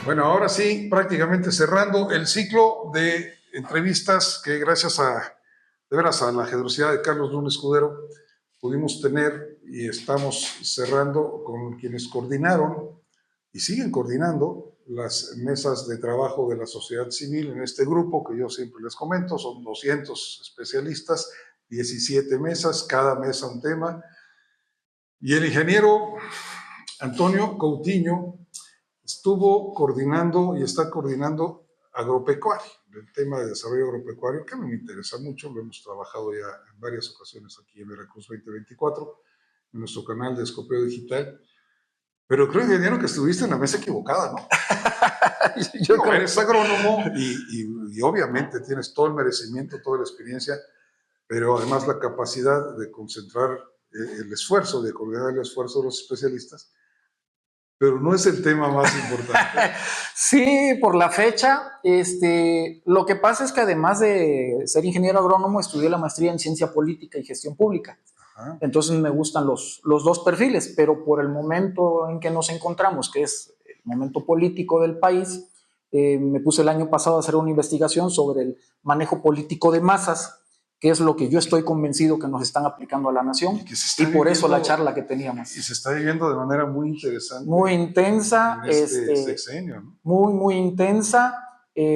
Bueno, ahora sí, prácticamente cerrando el ciclo de entrevistas que gracias de veras, a la generosidad de Carlos Luna Escudero pudimos tener y estamos cerrando con quienes coordinaron y siguen coordinando las mesas de trabajo de la sociedad civil en este grupo que yo siempre les comento, son 200 especialistas, 17 mesas, cada mesa un tema, y el ingeniero Antonio Coutinho estuvo coordinando y está coordinando agropecuario, el tema de desarrollo agropecuario, que a mí me interesa mucho, lo hemos trabajado ya en varias ocasiones aquí en Veracruz 2024, en nuestro canal de Escopeo Digital, pero creo, ingeniero, que estuviste en la mesa equivocada, ¿no? No, eres agrónomo y obviamente tienes todo el merecimiento, toda la experiencia, pero además la capacidad de concentrar el esfuerzo, de coordinar el esfuerzo de los especialistas, pero no es el tema más importante. Sí, por la fecha, lo que pasa es que además de ser ingeniero agrónomo, estudié la maestría en ciencia política y gestión pública. Ajá. Entonces me gustan los dos perfiles, pero por el momento en que nos encontramos, que es el momento político del país, me puse el año pasado a hacer una investigación sobre el manejo político de masas, que es lo que yo estoy convencido que nos están aplicando a la nación, y por eso la charla que teníamos. Y se está viviendo de manera muy interesante. Muy intensa. En este sexenio, ¿no? Muy intensa,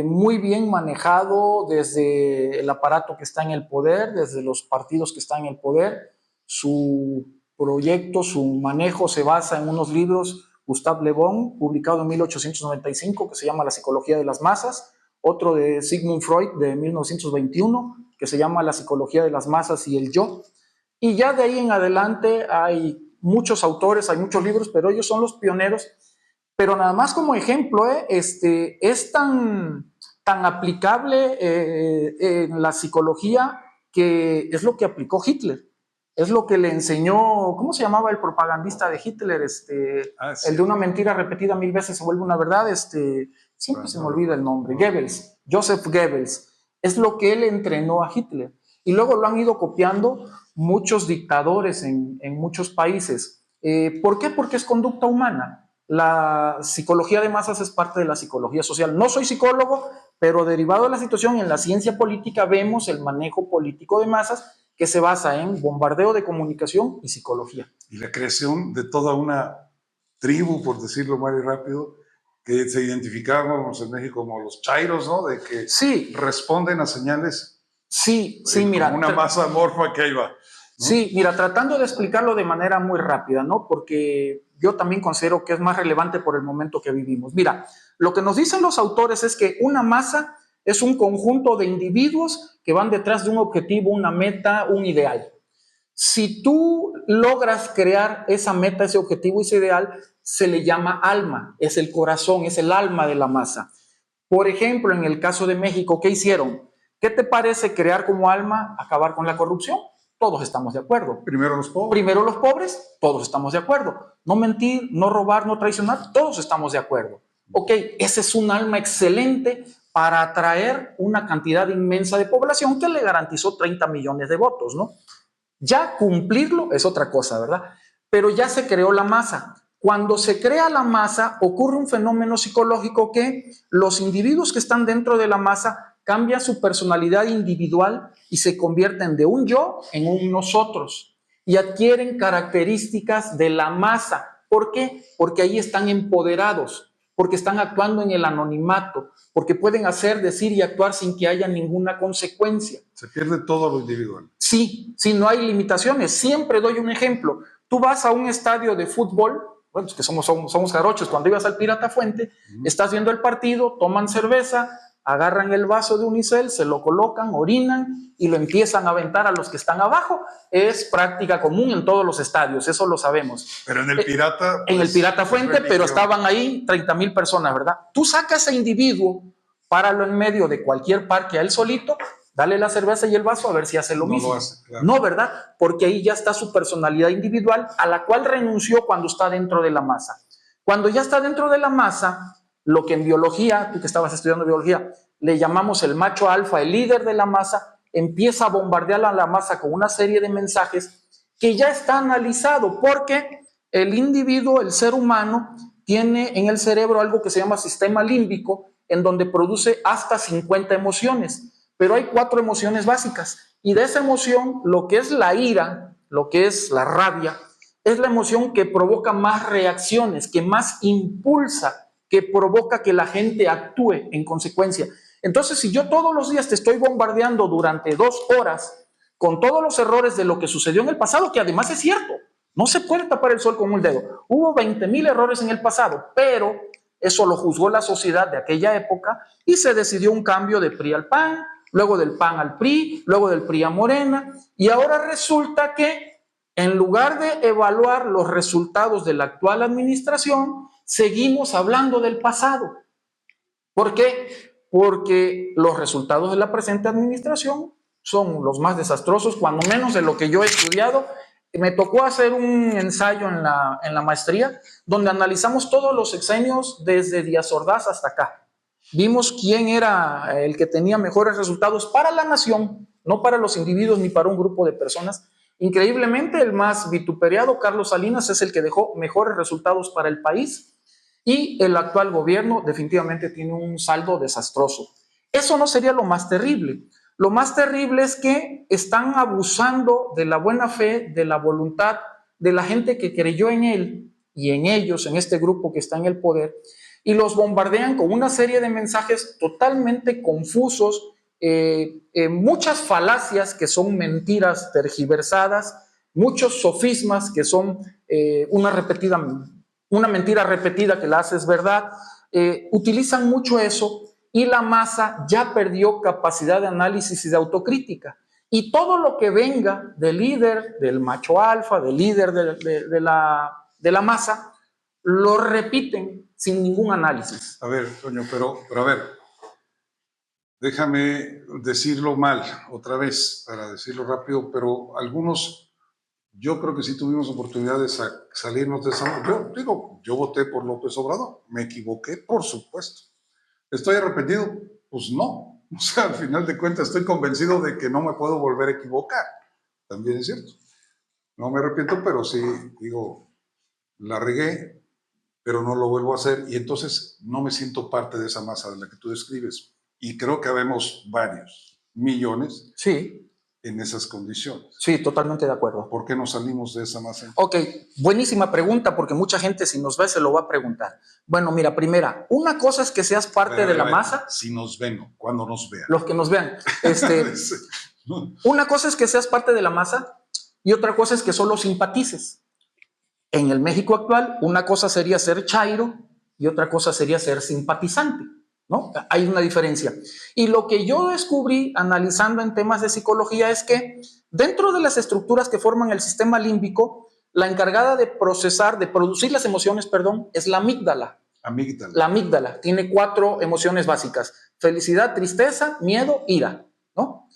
muy bien manejado desde el aparato que está en el poder, desde los partidos que están en el poder. Su proyecto, su manejo se basa en unos libros, Gustave Le Bon, publicado en 1895, que se llama La psicología de las masas, otro de Sigmund Freud de 1921, que se llama La psicología de las masas y el yo, y ya de ahí en adelante hay muchos autores, hay muchos libros, pero ellos son los pioneros. Pero nada más como ejemplo, es tan aplicable en la psicología que es lo que aplicó Hitler. Es lo que le enseñó, ¿cómo se llamaba el propagandista de Hitler? Sí. El de una mentira repetida 1000 veces se vuelve una verdad. Siempre se me olvida el nombre. Goebbels, Joseph Goebbels. Es lo que él entrenó a Hitler. Y luego lo han ido copiando muchos dictadores en muchos países. ¿Por qué? Porque es conducta humana. La psicología de masas es parte de la psicología social. No soy psicólogo, pero derivado de la situación en la ciencia política vemos el manejo político de masas que se basa en bombardeo de comunicación y psicología. Y la creación de toda una tribu, por decirlo muy rápido, que se identificábamos en México como los chairos, ¿no? De que sí. Responden a señales. Sí, mira. Como una masa amorfa que ahí va, ¿no? Sí, mira, tratando de explicarlo de manera muy rápida, ¿no? Porque yo también considero que es más relevante por el momento que vivimos. Mira, lo que nos dicen los autores es que una masa es un conjunto de individuos que van detrás de un objetivo, una meta, un ideal. Si tú logras crear esa meta, ese objetivo, ese ideal, se le llama alma, es el corazón, es el alma de la masa. Por ejemplo, en el caso de México, ¿qué hicieron? ¿Qué te parece crear como alma acabar con la corrupción? Todos estamos de acuerdo. Primero los pobres. Primero los pobres, todos estamos de acuerdo. No mentir, no robar, no traicionar, todos estamos de acuerdo. Ok, ese es un alma excelente para atraer una cantidad inmensa de población que le garantizó 30 millones de votos, ¿no? Ya cumplirlo es otra cosa, ¿verdad? Pero ya se creó la masa. Cuando se crea la masa, ocurre un fenómeno psicológico que los individuos que están dentro de la masa cambian su personalidad individual y se convierten de un yo en un nosotros y adquieren características de la masa. ¿Por qué? Porque ahí están empoderados, porque están actuando en el anonimato, porque pueden hacer, decir y actuar sin que haya ninguna consecuencia. Se pierde todo lo individual. Sí, no hay limitaciones. Siempre doy un ejemplo. Tú vas a un estadio de fútbol, bueno, es que somos jarochos, cuando ibas al Pirata Fuente, estás viendo el partido, toman cerveza, agarran el vaso de unicel, se lo colocan, orinan y lo empiezan a aventar a los que están abajo. Es práctica común en todos los estadios, eso lo sabemos. Pero en el Pirata... En el Pirata Fuente, pero estaban ahí 30,000 personas, ¿verdad? Tú sacas a ese individuo, páralo en medio de cualquier parque a él solito, dale la cerveza y el vaso a ver si hace lo mismo. Lo hace, claro. No, ¿verdad? Porque ahí ya está su personalidad individual a la cual renunció cuando está dentro de la masa. Cuando ya está dentro de la masa, lo que en biología, tú que estabas estudiando biología, le llamamos el macho alfa, el líder de la masa, empieza a bombardear a la masa con una serie de mensajes que ya está analizado, porque el individuo, el ser humano, tiene en el cerebro algo que se llama sistema límbico, en donde produce hasta 50 emociones, pero hay 4 emociones básicas, y de esa emoción, lo que es la ira, lo que es la rabia, es la emoción que provoca más reacciones, que más impulsa, que provoca que la gente actúe en consecuencia. Entonces, si yo todos los días te estoy bombardeando durante 2 horas con todos los errores de lo que sucedió en el pasado, que además es cierto, no se puede tapar el sol con un dedo. Hubo 20,000 errores en el pasado, pero eso lo juzgó la sociedad de aquella época y se decidió un cambio de PRI al PAN, luego del PAN al PRI, luego del PRI a Morena, y ahora resulta que en lugar de evaluar los resultados de la actual administración, seguimos hablando del pasado. ¿Por qué? Porque los resultados de la presente administración son los más desastrosos, cuando menos de lo que yo he estudiado. Me tocó hacer un ensayo en la maestría, donde analizamos todos los sexenios desde Díaz Ordaz hasta acá. Vimos quién era el que tenía mejores resultados para la nación, no para los individuos ni para un grupo de personas. Increíblemente, el más vituperiado, Carlos Salinas, es el que dejó mejores resultados para el país, y el actual gobierno definitivamente tiene un saldo desastroso. Eso no sería lo más terrible. Lo más terrible es que están abusando de la buena fe, de la voluntad de la gente que creyó en él y en ellos, en este grupo que está en el poder, y los bombardean con una serie de mensajes totalmente confusos, muchas falacias que son mentiras tergiversadas, muchos sofismas que son una mentira repetida que la haces verdad. Utilizan mucho eso, y la masa ya perdió capacidad de análisis y de autocrítica. Y todo lo que venga del líder, del macho alfa, del líder de la masa, lo repiten sin ningún análisis. A ver, Toño, pero a ver, déjame decirlo mal otra vez, para decirlo rápido, pero algunos, yo creo que sí tuvimos oportunidad de salirnos de esa. Yo voté por López Obrador, me equivoqué, por supuesto. ¿Estoy arrepentido? Pues no. O sea, al final de cuentas estoy convencido de que no me puedo volver a equivocar. También es cierto. No me arrepiento, pero sí, digo, la regué, pero no lo vuelvo a hacer, y entonces no me siento parte de esa masa de la que tú describes. Y creo que habemos varios millones Sí, en esas condiciones. sí, totalmente de acuerdo. ¿Por qué no salimos de esa masa? Ok, buenísima pregunta, porque mucha gente, si nos ve, se lo va a preguntar. Bueno, mira, primera, una cosa es que seas parte de la masa. Si nos ven, no, cuando nos vean. Los que nos vean. Una cosa es que seas parte de la masa, y otra cosa es que solo simpatices. En el México actual, una cosa sería ser chairo y otra cosa sería ser simpatizante, ¿no? Hay una diferencia. Y lo que yo descubrí analizando en temas de psicología es que dentro de las estructuras que forman el sistema límbico, la encargada de procesar, de producir las emociones, es la amígdala. La amígdala tiene 4 emociones básicas: felicidad, tristeza, miedo, ira, ¿no?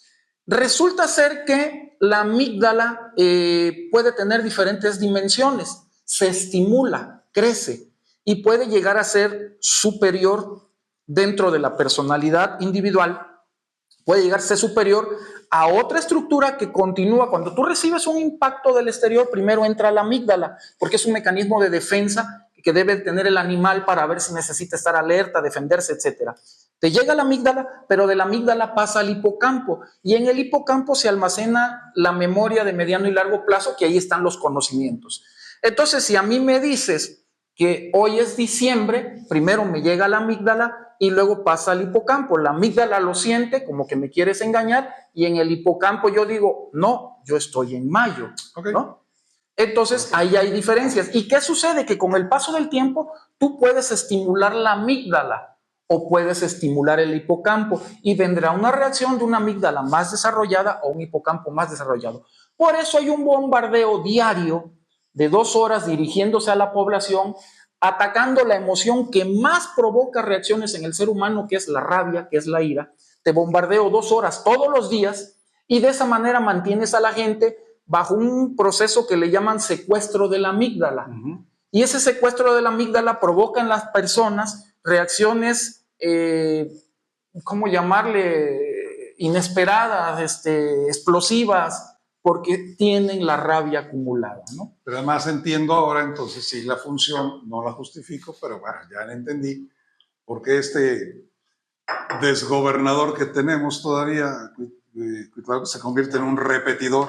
Resulta ser que la amígdala puede tener diferentes dimensiones, se estimula, crece y puede llegar a ser superior dentro de la personalidad individual, puede llegar a ser superior a otra estructura que continúa. Cuando tú recibes un impacto del exterior, primero entra la amígdala, porque es un mecanismo de defensa que debe tener el animal para ver si necesita estar alerta, defenderse, etc. Te llega la amígdala, pero de la amígdala pasa al hipocampo, y en el hipocampo se almacena la memoria de mediano y largo plazo, que ahí están los conocimientos. Entonces, si a mí me dices que hoy es diciembre, primero me llega la amígdala y luego pasa al hipocampo. La amígdala lo siente como que me quieres engañar, y en el hipocampo yo digo, no, yo estoy en mayo, Okay. ¿no? Entonces, ahí hay diferencias. ¿Y qué sucede? Que con el paso del tiempo, tú puedes estimular la amígdala o puedes estimular el hipocampo, y vendrá una reacción de una amígdala más desarrollada o un hipocampo más desarrollado. Por eso hay un bombardeo diario de 2 horas dirigiéndose a la población, atacando la emoción que más provoca reacciones en el ser humano, que es la rabia, que es la ira. Te bombardeo 2 horas todos los días, y de esa manera mantienes a la gente bajo un proceso que le llaman secuestro de la amígdala. Y ese secuestro de la amígdala provoca en las personas reacciones, ¿cómo llamarle? Inesperadas, explosivas, porque tienen la rabia acumulada, ¿no? Pero además entiendo ahora, entonces sí, la función, no la justifico, pero bueno, ya la entendí, porque este desgobernador que tenemos todavía, claro, se convierte en un repetidor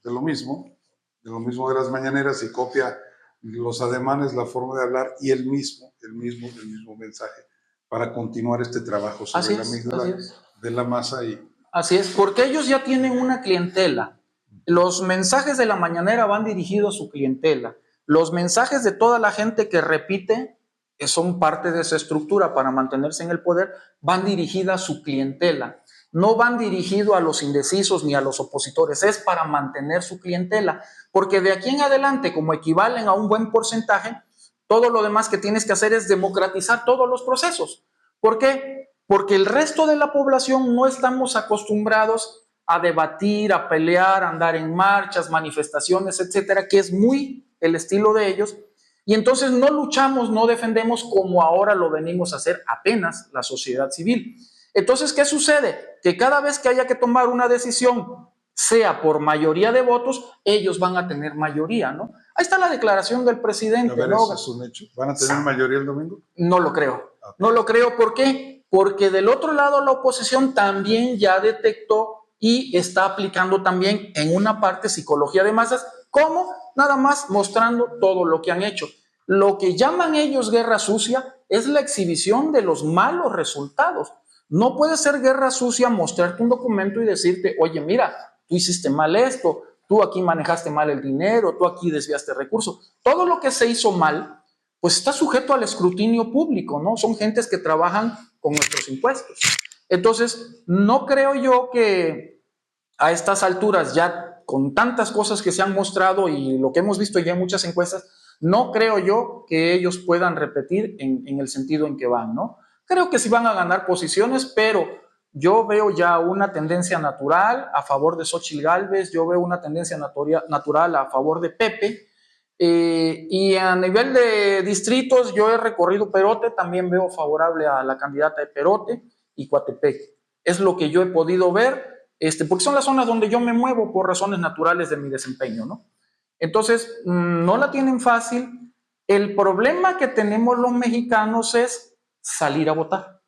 de lo mismo de las mañaneras, y copia los ademanes, la forma de hablar y el mismo mensaje para continuar este trabajo sobre la amígdala de la masa. Así es, porque ellos ya tienen una clientela. Los mensajes de la mañanera van dirigidos a su clientela. Los mensajes de toda la gente que repite, que son parte de esa estructura para mantenerse en el poder, van dirigidas a su clientela. No van dirigidos a los indecisos ni a los opositores, es para mantener su clientela. Porque de aquí en adelante, como equivalen a un buen porcentaje, todo lo demás que tienes que hacer es democratizar todos los procesos. ¿Por qué? Porque el resto de la población no estamos acostumbrados a debatir, a pelear, a andar en marchas, manifestaciones, etcétera, que es muy el estilo de ellos. Y entonces no luchamos, no defendemos como ahora lo venimos a hacer apenas la sociedad civil. Entonces, ¿qué sucede? Que cada vez que haya que tomar una decisión, sea por mayoría de votos, ellos van a tener mayoría, ¿no? Ahí está la declaración del presidente. A ver, ¿no? ¿eso es un hecho? ¿Van a tener mayoría el domingo? No lo creo. Okay. No lo creo. ¿Por qué? Porque del otro lado la oposición también ya detectó y está aplicando también en una parte psicología de masas. ¿Cómo? Nada más mostrando todo lo que han hecho. Lo que llaman ellos guerra sucia es la exhibición de los malos resultados. No puede ser guerra sucia mostrarte un documento y decirte, oye, mira, tú hiciste mal esto, tú aquí manejaste mal el dinero, tú aquí desviaste recursos. Todo lo que se hizo mal, pues está sujeto al escrutinio público, ¿no? Son gentes que trabajan con nuestros impuestos. Entonces, no creo yo que a estas alturas, ya con tantas cosas que se han mostrado y lo que hemos visto ya en muchas encuestas, no creo yo que ellos puedan repetir en el sentido en que van, ¿no? Creo que sí van a ganar posiciones, pero yo veo ya una tendencia natural a favor de Xóchitl Gálvez, yo veo una tendencia natural a favor de Pepe, y a nivel de distritos, yo he recorrido Perote, también veo favorable a la candidata de Perote y Coatepec. Es lo que yo he podido ver, porque son las zonas donde yo me muevo por razones naturales de mi desempeño, ¿no? Entonces, no la tienen fácil. El problema que tenemos los mexicanos es salir a votar.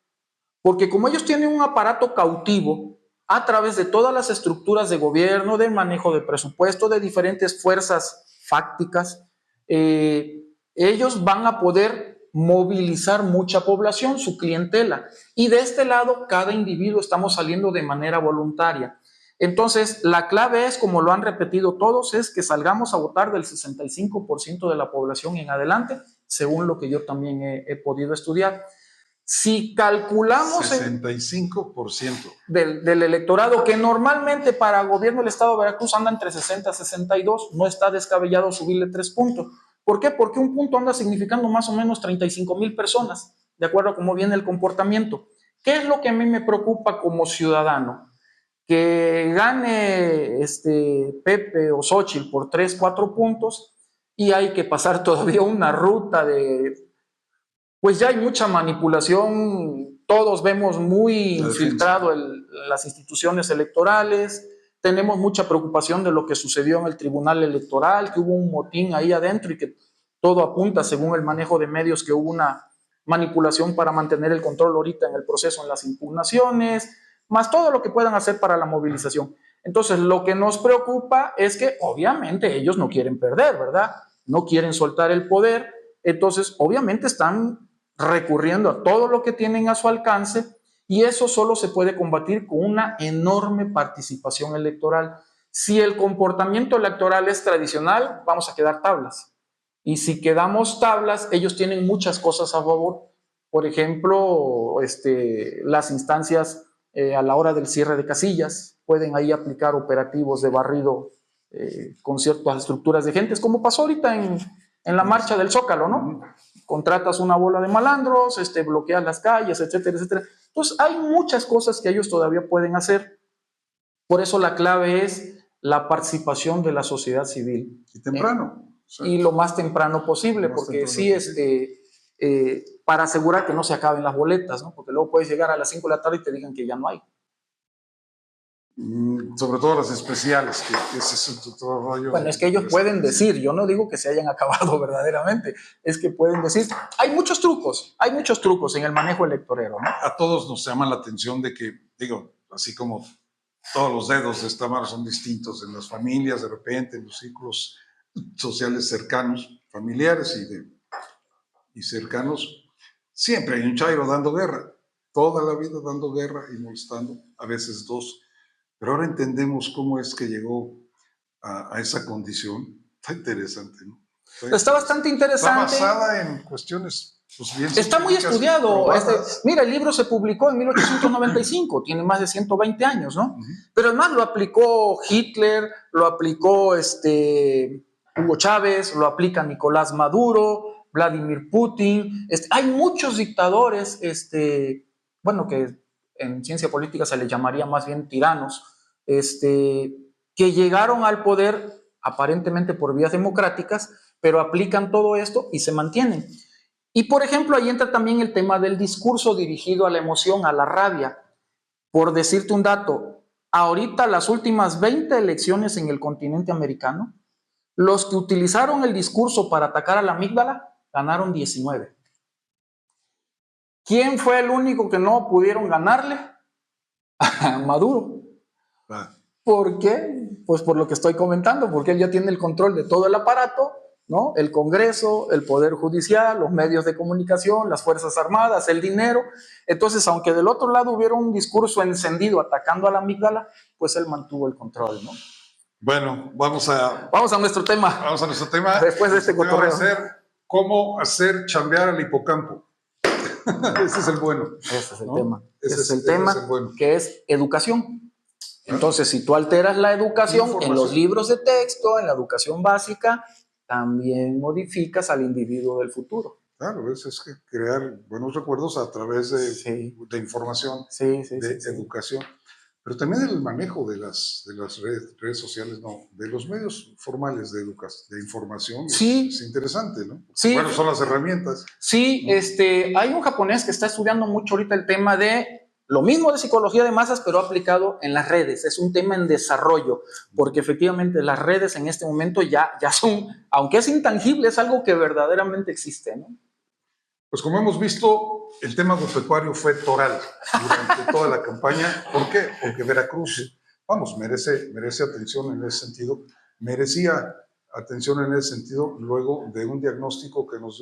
Porque como ellos tienen un aparato cautivo a través de todas las estructuras de gobierno, de manejo de presupuesto, de diferentes fuerzas fácticas, ellos van a poder movilizar mucha población, su clientela. Y de este lado, cada individuo estamos saliendo de manera voluntaria. Entonces, la clave es, como lo han repetido todos, es que salgamos a votar del 65% de la población en adelante, según lo que yo también he podido estudiar. Si calculamos 65% del electorado, que normalmente para gobierno del estado de Veracruz anda entre 60 y 62, no está descabellado subirle 3 puntos. ¿Por qué? Porque un punto anda significando más o menos 35,000 personas, de acuerdo a cómo viene el comportamiento. ¿Qué es lo que a mí me preocupa como ciudadano? Que gane Pepe o Xóchitl por 3, 4 puntos y hay que pasar todavía una ruta pues ya hay mucha manipulación, todos vemos muy infiltrado las instituciones electorales, tenemos mucha preocupación de lo que sucedió en el Tribunal Electoral, que hubo un motín ahí adentro y que todo apunta, según el manejo de medios, que hubo una manipulación para mantener el control ahorita en el proceso, en las impugnaciones, más todo lo que puedan hacer para la movilización. Entonces, lo que nos preocupa es que obviamente ellos no quieren perder, ¿verdad? No quieren soltar el poder, entonces obviamente están recurriendo a todo lo que tienen a su alcance, y eso solo se puede combatir con una enorme participación electoral. Si el comportamiento electoral es tradicional, vamos a quedar tablas. Y si quedamos tablas, ellos tienen muchas cosas a favor. Por ejemplo, las instancias a la hora del cierre de casillas, pueden ahí aplicar operativos de barrido con ciertas estructuras de gentes, como pasó ahorita en la marcha del Zócalo, ¿no? Contratas una bola de malandros, bloqueas las calles, etcétera, etcétera. Entonces, hay muchas cosas que ellos todavía pueden hacer. Por eso la clave es la participación de la sociedad civil. Y temprano. Y lo más temprano posible, porque sí, para asegurar que no se acaben las boletas, ¿no? Porque luego puedes llegar a las 5 de la tarde y te digan que ya no hay. Sobre todo las especiales, que ese es otro rollo. Bueno, es que ellos pueden decir, yo no digo que se hayan acabado verdaderamente, es que pueden decir, hay muchos trucos en el manejo electorero, ¿no? A todos nos llama la atención de que, digo, así como todos los dedos de esta mano son distintos en las familias, de repente, en los círculos sociales cercanos, familiares y cercanos, siempre hay un chairo dando guerra, toda la vida dando guerra y molestando, a veces dos. Pero ahora entendemos cómo es que llegó a esa condición. Está interesante, ¿no? Está bastante interesante. Está basada en cuestiones, pues, bien está muy estudiado. Mira, el libro se publicó en 1895, tiene más de 120 años, ¿no? Pero además lo aplicó Hitler, lo aplicó Hugo Chávez, lo aplica Nicolás Maduro, Vladimir Putin. Hay muchos dictadores, bueno, que en ciencia política se les llamaría más bien tiranos, que llegaron al poder aparentemente por vías democráticas, pero aplican todo esto y se mantienen. Y por ejemplo, ahí entra también el tema del discurso dirigido a la emoción, a la rabia. Por decirte un dato, ahorita las últimas 20 elecciones en el continente americano, los que utilizaron el discurso para atacar a la amígdala ganaron 19. ¿Quién fue el único que no pudieron ganarle? Maduro. ¿Por qué? Pues por lo que estoy comentando, porque él ya tiene el control de todo el aparato, ¿no? El Congreso, el Poder Judicial, los medios de comunicación, las Fuerzas Armadas, el dinero. Entonces, aunque del otro lado hubiera un discurso encendido atacando a la amígdala, pues él mantuvo el control, ¿no? Bueno, vamos a nuestro tema. Vamos a nuestro tema. Después de este cotorreo. ¿Cómo hacer chambear al hipocampo? Ese es el bueno. Ese es el ¿no? tema. Ese es el tema, es el bueno. Que es educación. Entonces, si tú alteras la educación en los libros de texto, en la educación básica, también modificas al individuo del futuro. Claro, es que crear buenos recuerdos a través de información, de educación. Pero también el manejo de las redes sociales, no, de los medios formales de información es interesante, ¿no? Sí. Bueno, son las herramientas. Sí, ¿no? Hay un japonés que está estudiando mucho ahorita el tema de lo mismo de psicología de masas, pero aplicado en las redes. Es un tema en desarrollo, porque efectivamente las redes en este momento ya son, aunque es intangible, es algo que verdaderamente existe, ¿no? Pues como hemos visto, el tema agropecuario fue toral durante toda la campaña. ¿Por qué? Porque Veracruz, merece atención en ese sentido, merecía atención en ese sentido luego de un diagnóstico que nos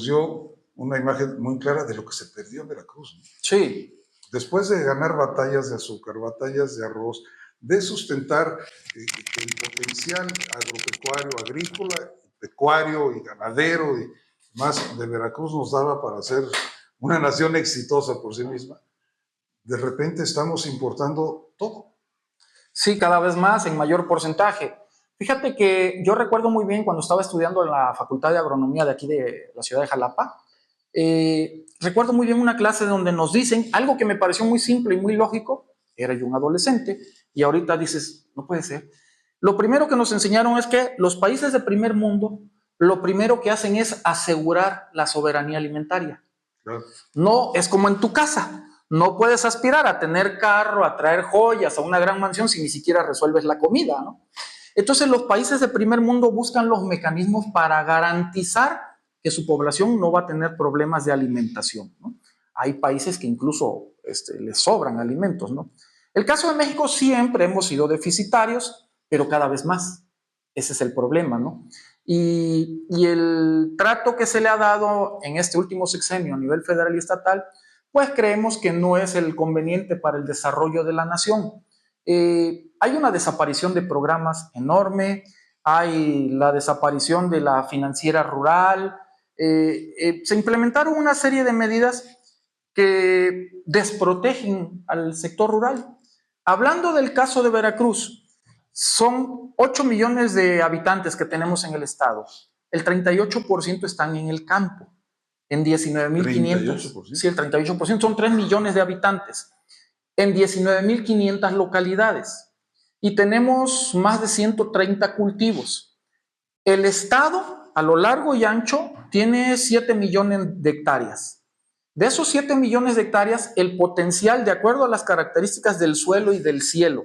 dio una imagen muy clara de lo que se perdió en Veracruz, ¿no? Sí. Después de ganar batallas de azúcar, batallas de arroz, de sustentar el potencial agropecuario, agrícola, pecuario y ganadero y más de Veracruz nos daba para ser una nación exitosa por sí misma, de repente estamos importando todo. Sí, cada vez más, en mayor porcentaje. Fíjate que yo recuerdo muy bien cuando estaba estudiando en la Facultad de Agronomía de aquí de la ciudad de Jalapa, recuerdo muy bien una clase donde nos dicen algo que me pareció muy simple y muy lógico. Era yo un adolescente y ahorita dices, no puede ser. Lo primero que nos enseñaron es que los países de primer mundo lo primero que hacen es asegurar la soberanía alimentaria. Claro. No es como en tu casa. No puedes aspirar a tener carro, a traer joyas, a una gran mansión si ni siquiera resuelves la comida, ¿no? Entonces los países de primer mundo buscan los mecanismos para garantizar que su población no va a tener problemas de alimentación, ¿no? Hay países que incluso les sobran alimentos, ¿no? El caso de México siempre hemos sido deficitarios, pero cada vez más. Ese es el problema, ¿no? Y el trato que se le ha dado en este último sexenio a nivel federal y estatal, pues creemos que no es el conveniente para el desarrollo de la nación. Hay una desaparición de programas enorme, hay la desaparición de la financiera rural, se implementaron una serie de medidas que desprotegen al sector rural. Hablando del caso de Veracruz, son 8 millones de habitantes que tenemos en el estado. El 38% están en el campo, en 19.500. Sí, el 38%, son 3 millones de habitantes, en 19.500 localidades. Y tenemos más de 130 cultivos. El estado, a lo largo y ancho, tiene 7 millones de hectáreas. De esos 7 millones de hectáreas, el potencial, de acuerdo a las características del suelo y del cielo,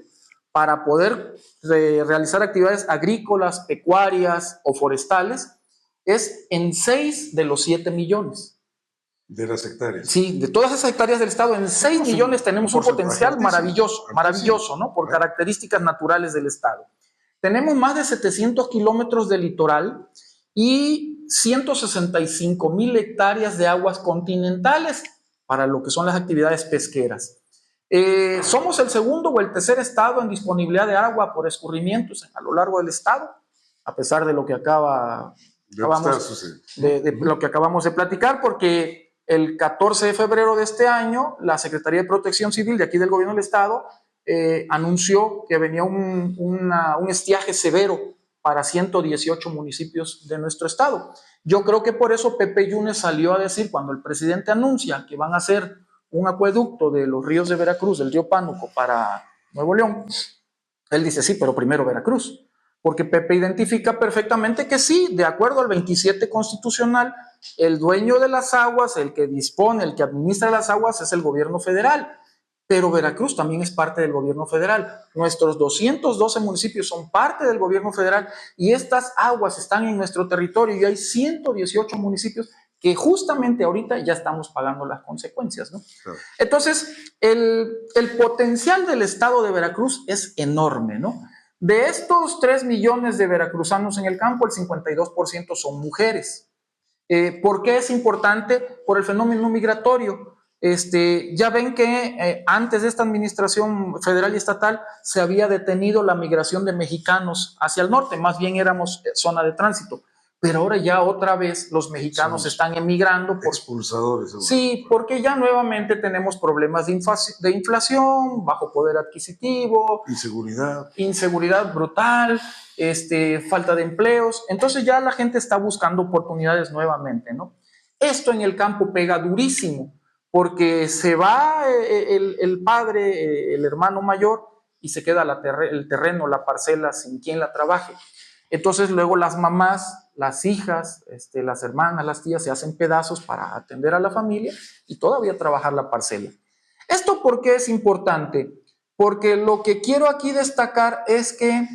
para poder realizar actividades agrícolas, pecuarias o forestales, es en 6 de los 7 millones. De las hectáreas. Sí, de todas esas hectáreas del estado, en 6 millones tenemos un potencial maravilloso, ¿no? Por características naturales del estado. Tenemos más de 700 kilómetros de litoral y 165,000 hectáreas de aguas continentales para lo que son las actividades pesqueras. Somos el segundo o el tercer estado en disponibilidad de agua por escurrimientos a lo largo del estado, a pesar de lo que acabamos de platicar, porque el 14 de febrero de este año, la Secretaría de Protección Civil de aquí del Gobierno del Estado anunció que venía un estiaje severo para 118 municipios de nuestro estado. Yo creo que por eso Pepe Yunes salió a decir, cuando el presidente anuncia que van a hacer un acueducto de los ríos de Veracruz, del río Pánuco para Nuevo León, él dice, sí, pero primero Veracruz. Porque Pepe identifica perfectamente que sí, de acuerdo al 27 constitucional, el dueño de las aguas, el que dispone, el que administra las aguas es el gobierno federal, pero Veracruz también es parte del gobierno federal. Nuestros 212 municipios son parte del gobierno federal y estas aguas están en nuestro territorio y hay 118 municipios que justamente ahorita ya estamos pagando las consecuencias, ¿no? Claro. Entonces, el potencial del estado de Veracruz es enorme, ¿no? De estos 3 millones de veracruzanos en el campo, el 52% son mujeres. ¿Por qué es importante? Por el fenómeno migratorio. Ya ven que antes de esta administración federal y estatal se había detenido la migración de mexicanos hacia el norte, más bien éramos zona de tránsito. Pero ahora ya otra vez los mexicanos están emigrando. Expulsadores. Sí, porque ya nuevamente tenemos problemas de inflación, bajo poder adquisitivo. Inseguridad brutal, falta de empleos. Entonces ya la gente está buscando oportunidades nuevamente, ¿no? Esto en el campo pega durísimo, porque se va el padre, el hermano mayor, y se queda el terreno, la parcela, sin quien la trabaje. Entonces luego las mamás, las hijas, las hermanas, las tías se hacen pedazos para atender a la familia y todavía trabajar la parcela. ¿Esto por qué es importante? Porque lo que quiero aquí destacar es que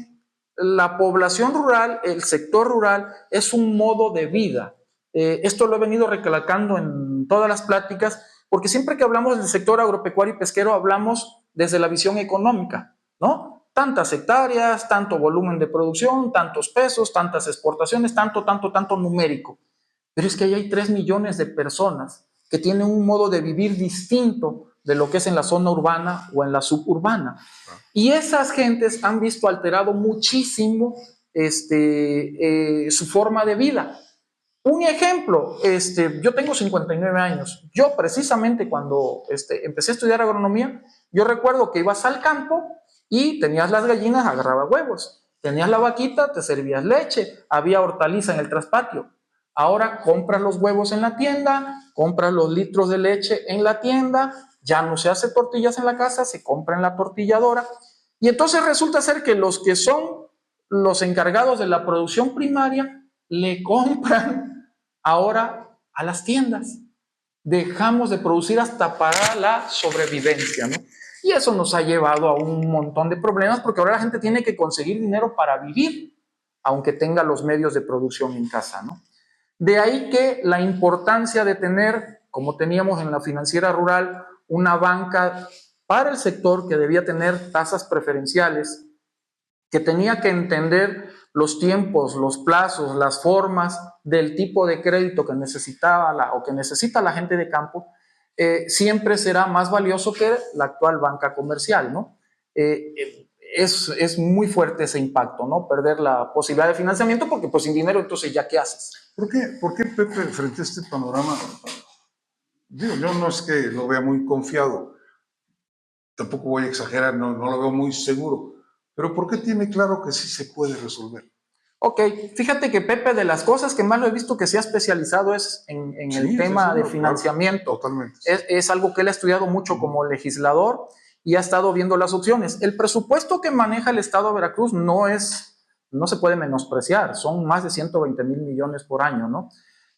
la población rural, el sector rural, es un modo de vida. Esto lo he venido recalcando en todas las pláticas, porque siempre que hablamos del sector agropecuario y pesquero hablamos desde la visión económica, ¿no? Tantas hectáreas, tanto volumen de producción, tantos pesos, tantas exportaciones, tanto numérico. Pero es que ahí hay 3 millones de personas que tienen un modo de vivir distinto de lo que es en la zona urbana o en la suburbana. Y esas gentes han visto alterado muchísimo su forma de vida. Un ejemplo, yo tengo 59 años. Yo precisamente cuando empecé a estudiar agronomía, yo recuerdo que ibas al campo y tenías las gallinas, agarrabas huevos. Tenías la vaquita, te servías leche. Había hortaliza en el traspatio. Ahora compras los huevos en la tienda, compras los litros de leche en la tienda, ya no se hace tortillas en la casa, se compra en la tortilladora. Y entonces resulta ser que los que son los encargados de la producción primaria le compran ahora a las tiendas. Dejamos de producir hasta para la sobrevivencia, ¿no? Y eso nos ha llevado a un montón de problemas porque ahora la gente tiene que conseguir dinero para vivir, aunque tenga los medios de producción en casa, ¿no? De ahí que la importancia de tener, como teníamos en la financiera rural, una banca para el sector que debía tener tasas preferenciales, que tenía que entender los tiempos, los plazos, las formas del tipo de crédito que necesitaba o que necesita la gente de campo, siempre será más valioso que la actual banca comercial, ¿no? Es muy fuerte ese impacto, ¿no? Perder la posibilidad de financiamiento porque pues sin dinero entonces ya ¿qué haces? ¿Por qué Pepe, frente a este panorama, digo, yo no es que lo vea muy confiado, tampoco voy a exagerar, no lo veo muy seguro, pero ¿por qué tiene claro que sí se puede resolver? Ok, fíjate que Pepe, de las cosas que más lo he visto que se ha especializado es en sí, el tema de financiamiento. Claro, totalmente. Es algo que él ha estudiado mucho como legislador y ha estado viendo las opciones. El presupuesto que maneja el Estado de Veracruz no se puede menospreciar, son más de 120,000 millones por año, ¿no?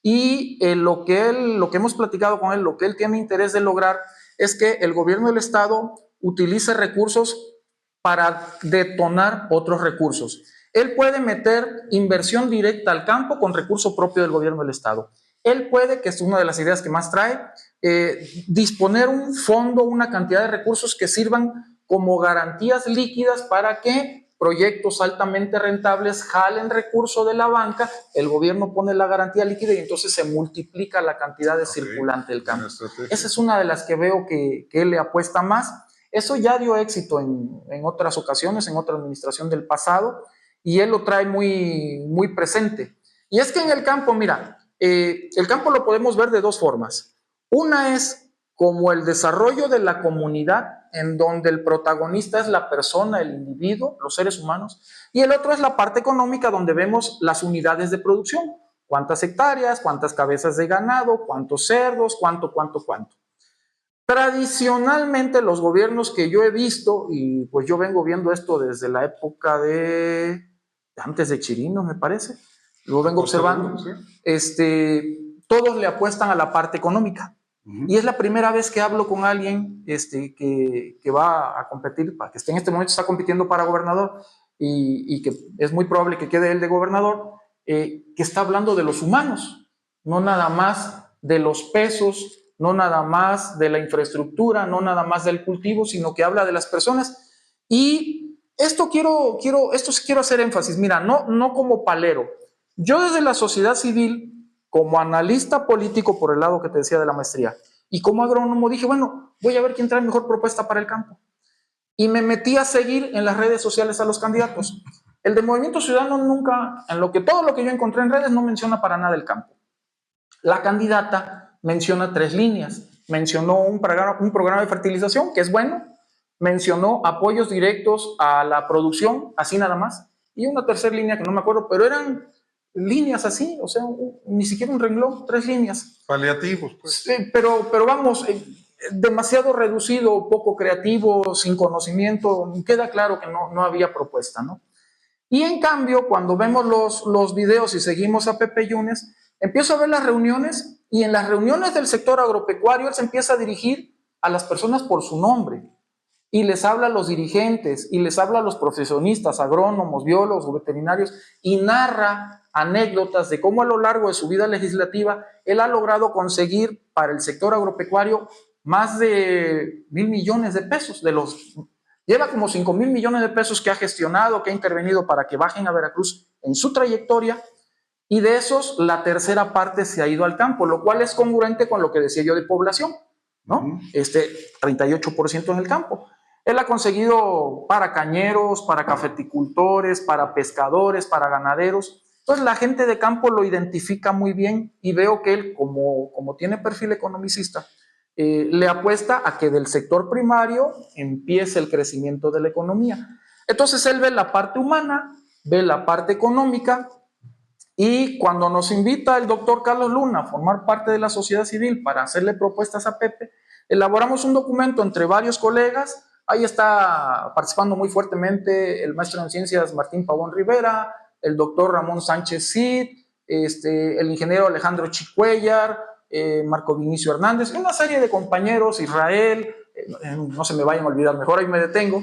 y lo que hemos platicado con él, lo que él tiene interés de lograr es que el gobierno del estado utilice recursos para detonar otros recursos. Él puede meter inversión directa al campo con recurso propio del gobierno del estado. Él puede, que es una de las ideas que más trae, disponer un fondo, una cantidad de recursos que sirvan como garantías líquidas para que proyectos altamente rentables jalen recursos de la banca, el gobierno pone la garantía líquida y entonces se multiplica la cantidad de circulante del campo. Esa es una de las que veo que él le apuesta más. Eso ya dio éxito en otras ocasiones, en otra administración del pasado, y él lo trae muy presente. Y es que en el campo, mira, el campo lo podemos ver de dos formas. Una es como el desarrollo de la comunidad, en donde el protagonista es la persona, el individuo, los seres humanos, y el otro es la parte económica, donde vemos las unidades de producción, cuántas hectáreas, cuántas cabezas de ganado, cuántos cerdos, cuánto. Tradicionalmente los gobiernos que yo he visto, y pues yo vengo viendo esto desde la época de antes de Chirino, me parece, lo vengo observando, todos le apuestan a la parte económica. Y es la primera vez que hablo con alguien que va a competir, que en este momento está compitiendo para gobernador y que es muy probable que quede él de gobernador, que está hablando de los humanos, no nada más de los pesos, no nada más de la infraestructura, no nada más del cultivo, sino que habla de las personas. Y esto quiero hacer énfasis, mira, no como palero. Yo desde la sociedad civil, como analista político por el lado que te decía de la maestría, y como agrónomo dije, bueno, voy a ver quién trae mejor propuesta para el campo. Y me metí a seguir en las redes sociales a los candidatos. El del Movimiento Ciudadano nunca, todo lo que yo encontré en redes no menciona para nada el campo. La candidata menciona 3 líneas. Mencionó un programa de fertilización, que es bueno. Mencionó apoyos directos a la producción, así nada más. Y una tercera línea que no me acuerdo, pero eran líneas así, o sea, ni siquiera un renglón, 3 líneas. Paliativos, pues. Pero vamos, demasiado reducido, poco creativo, sin conocimiento. Queda claro que no había propuesta, ¿no? Y en cambio, cuando vemos los videos y seguimos a Pepe Yunes, empiezo a ver las reuniones, y en las reuniones del sector agropecuario él se empieza a dirigir a las personas por su nombre y les habla a los dirigentes y les habla a los profesionistas, agrónomos, biólogos, veterinarios, y narra anécdotas de cómo a lo largo de su vida legislativa él ha logrado conseguir para el sector agropecuario más de 1,000 millones de pesos. Lleva como 5,000 millones de pesos que ha gestionado, que ha intervenido para que bajen a Veracruz en su trayectoria. Y de esos, la tercera parte se ha ido al campo, lo cual es congruente con lo que decía yo de población, ¿no? 38% en el campo. Él ha conseguido para cañeros, para cafeticultores, para pescadores, para ganaderos. Entonces la gente de campo lo identifica muy bien, y veo que él, como tiene perfil economicista, le apuesta a que del sector primario empiece el crecimiento de la economía. Entonces él ve la parte humana, ve la parte económica. Y cuando nos invita el doctor Carlos Luna a formar parte de la sociedad civil para hacerle propuestas a Pepe, elaboramos un documento entre varios colegas. Ahí está participando muy fuertemente el maestro en ciencias Martín Pavón Rivera, el doctor Ramón Sánchez Cid, el ingeniero Alejandro Chicuellar, Marco Vinicio Hernández, y una serie de compañeros, Israel, no se me vayan a olvidar, mejor ahí me detengo.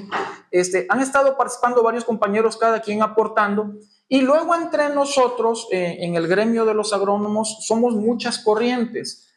Han estado participando varios compañeros, cada quien aportando. Y luego entre nosotros, en el gremio de los agrónomos, somos muchas corrientes,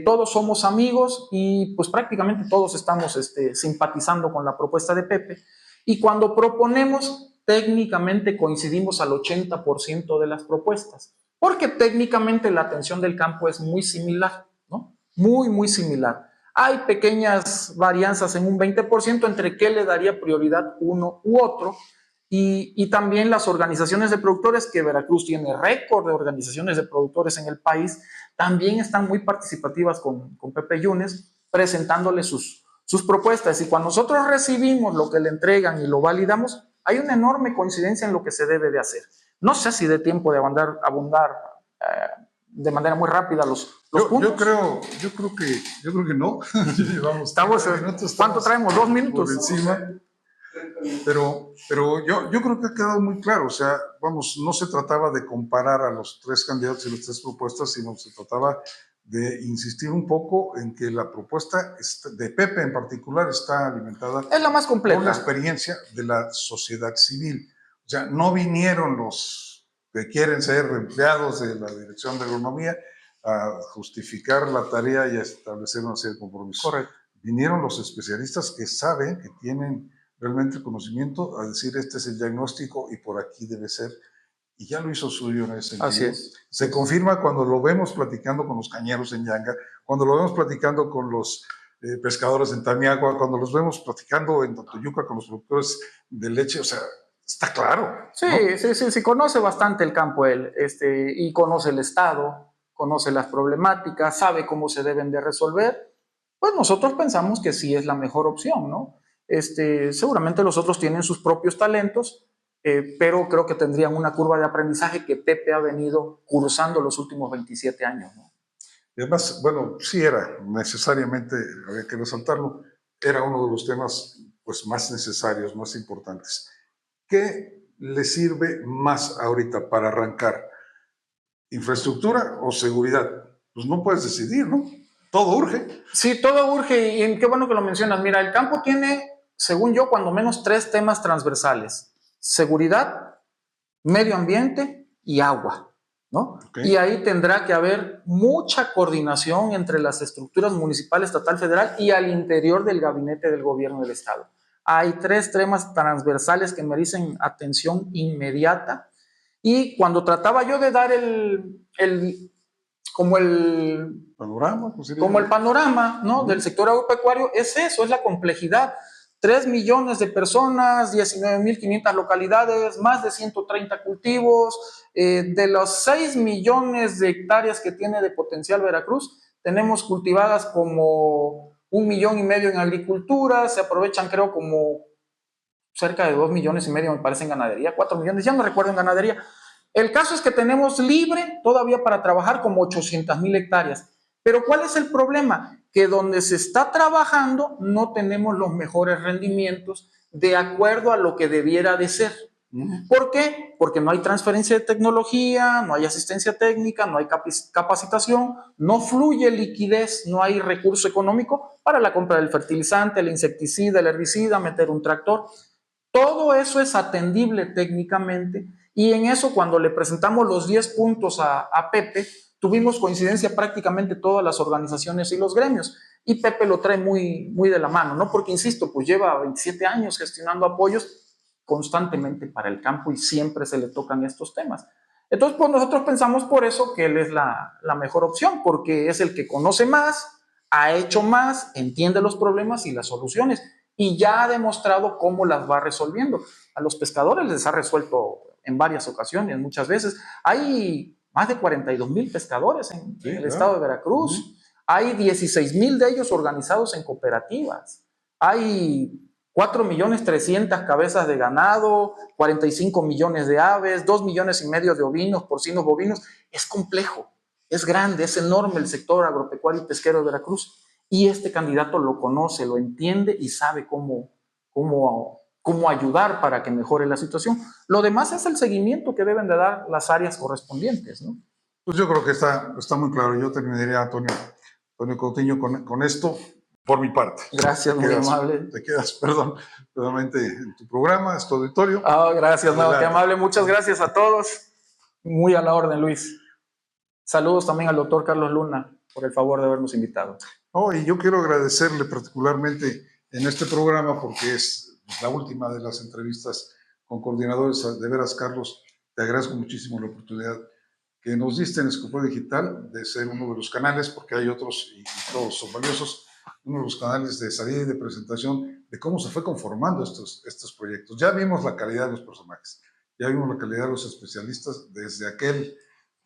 todos somos amigos y pues prácticamente todos estamos simpatizando con la propuesta de Pepe. Y cuando proponemos, técnicamente coincidimos al 80% de las propuestas, porque técnicamente la atención del campo es muy similar, ¿no? Muy similar. Hay pequeñas varianzas en un 20% entre qué le daría prioridad uno u otro. Y también las organizaciones de productores, que Veracruz tiene récord de organizaciones de productores en el país, también están muy participativas con Pepe Yunes, presentándole sus propuestas. Y cuando nosotros recibimos lo que le entregan y lo validamos, hay una enorme coincidencia en lo que se debe de hacer. No sé si dé tiempo de abundar de manera muy rápida los puntos. Yo creo que no. ¿Cuánto traemos? 2 minutos. Por encima. Pero yo creo que ha quedado muy claro, o sea, vamos, no se trataba de comparar a los tres candidatos y las tres propuestas, sino se trataba de insistir un poco en que la propuesta de Pepe en particular está alimentada Es la más completa. por la experiencia de la sociedad civil. O sea, no vinieron los que quieren ser empleados de la Dirección de Agronomía a justificar la tarea y a establecer una serie de compromisos. Correcto. Vinieron los especialistas que saben, que tienen realmente el conocimiento, a decir este es el diagnóstico y por aquí debe ser. Y ya lo hizo suyo en ese sentido. Así es. Se confirma cuando lo vemos platicando con los cañeros en Yanga, cuando lo vemos platicando con los pescadores en Tamiagua, cuando los vemos platicando en Totoyuca con los productores de leche, o sea, está claro. Sí, ¿no? Sí, conoce bastante el campo él, y conoce el estado, conoce las problemáticas, sabe cómo se deben de resolver. Pues nosotros pensamos que sí es la mejor opción, ¿no? Seguramente los otros tienen sus propios talentos, pero creo que tendrían una curva de aprendizaje que Pepe ha venido cursando los últimos 27 años, ¿no? Y además, bueno, sí era necesariamente, había que resaltarlo, era uno de los temas pues, más necesarios, más importantes. ¿Qué le sirve más ahorita para arrancar? ¿Infraestructura o seguridad? Pues no puedes decidir, ¿no? Todo urge. Sí, todo urge y qué bueno que lo mencionas. Mira, el campo tiene, según yo, cuando menos 3 temas transversales. Seguridad, medio ambiente y agua, ¿no? Okay. Y ahí tendrá que haber mucha coordinación entre las estructuras municipal, estatal, federal y al interior del gabinete del gobierno del estado. Hay 3 temas transversales que merecen atención inmediata y cuando trataba yo de dar el panorama, ¿no? Del sector agropecuario, es eso, es la complejidad. 3 millones de personas, 19.500 localidades, más de 130 cultivos, de los 6 millones de hectáreas que tiene de potencial Veracruz, tenemos cultivadas como 1,5 millones en agricultura, se aprovechan creo como cerca de 2,5 millones me parece en ganadería, 4 millones, ya no recuerdo en ganadería. El caso es que tenemos libre todavía para trabajar como 800,000 hectáreas. Pero ¿cuál es el problema? Que donde se está trabajando no tenemos los mejores rendimientos de acuerdo a lo que debiera de ser. ¿Por qué? Porque no hay transferencia de tecnología, no hay asistencia técnica, no hay capacitación, no fluye liquidez, no hay recurso económico para la compra del fertilizante, el insecticida, el herbicida, meter un tractor. Todo eso es atendible técnicamente y en eso cuando le presentamos los 10 puntos a Pepe, tuvimos coincidencia prácticamente todas las organizaciones y los gremios y Pepe lo trae muy, muy de la mano, ¿no? Porque insisto, pues lleva 27 años gestionando apoyos constantemente para el campo y siempre se le tocan estos temas. Entonces, pues nosotros pensamos por eso que él es la mejor opción, porque es el que conoce más, ha hecho más, entiende los problemas y las soluciones y ya ha demostrado cómo las va resolviendo. A los pescadores les ha resuelto en varias ocasiones, muchas veces. Hay más de 42,000 pescadores en el estado de Veracruz. Hay 16,000 de ellos organizados en cooperativas. Hay 4,300,000 cabezas de ganado, 45 millones de aves, 2,5 millones de ovinos, porcinos, bovinos. Es complejo, es grande, es enorme el sector agropecuario y pesquero de Veracruz. Y este candidato lo conoce, lo entiende y sabe cómo ayudar para que mejore la situación. Lo demás es el seguimiento que deben de dar las áreas correspondientes, ¿no? Pues yo creo que está muy claro. Yo terminaría, Antonio Coutinho, con esto por mi parte. Gracias, muy amable. Te quedas, perdón, nuevamente en tu programa, es tu auditorio. Gracias, no, qué amable. Muchas gracias a todos. Muy a la orden, Luis. Saludos también al doctor Carlos Luna por el favor de habernos invitado. Y yo quiero agradecerle particularmente en este programa porque es la última de las entrevistas con coordinadores. De veras, Carlos, te agradezco muchísimo la oportunidad que nos diste en Escopro Digital de ser uno de los canales, porque hay otros y todos son valiosos, uno de los canales de salida y de presentación de cómo se fue conformando estos proyectos. Ya vimos la calidad de los personajes, ya vimos la calidad de los especialistas desde aquel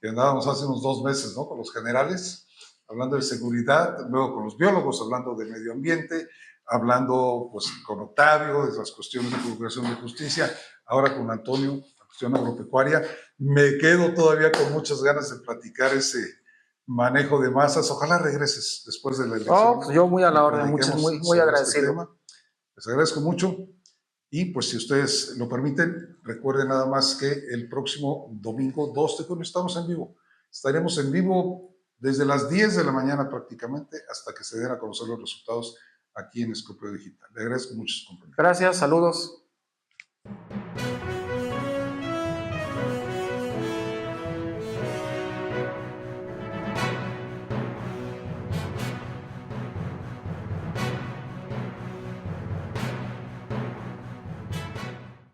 que andábamos hace unos 2 meses, ¿no? Con los generales, hablando de seguridad, luego con los biólogos, hablando de medio ambiente, hablando pues, con Octavio de las cuestiones de procuración de justicia, ahora con Antonio, la cuestión agropecuaria. Me quedo todavía con muchas ganas de platicar ese manejo de masas. Ojalá regreses después de la elección. Pues yo muy a la orden, muy agradecido. Les agradezco mucho Y pues si ustedes lo permiten, recuerden nada más que el próximo domingo 2 de junio estamos en vivo. Estaremos en vivo desde las 10 de la mañana prácticamente hasta que se den a conocer los resultados aquí en Escorpio Digital. Le agradezco mucho su compañía. Gracias, saludos.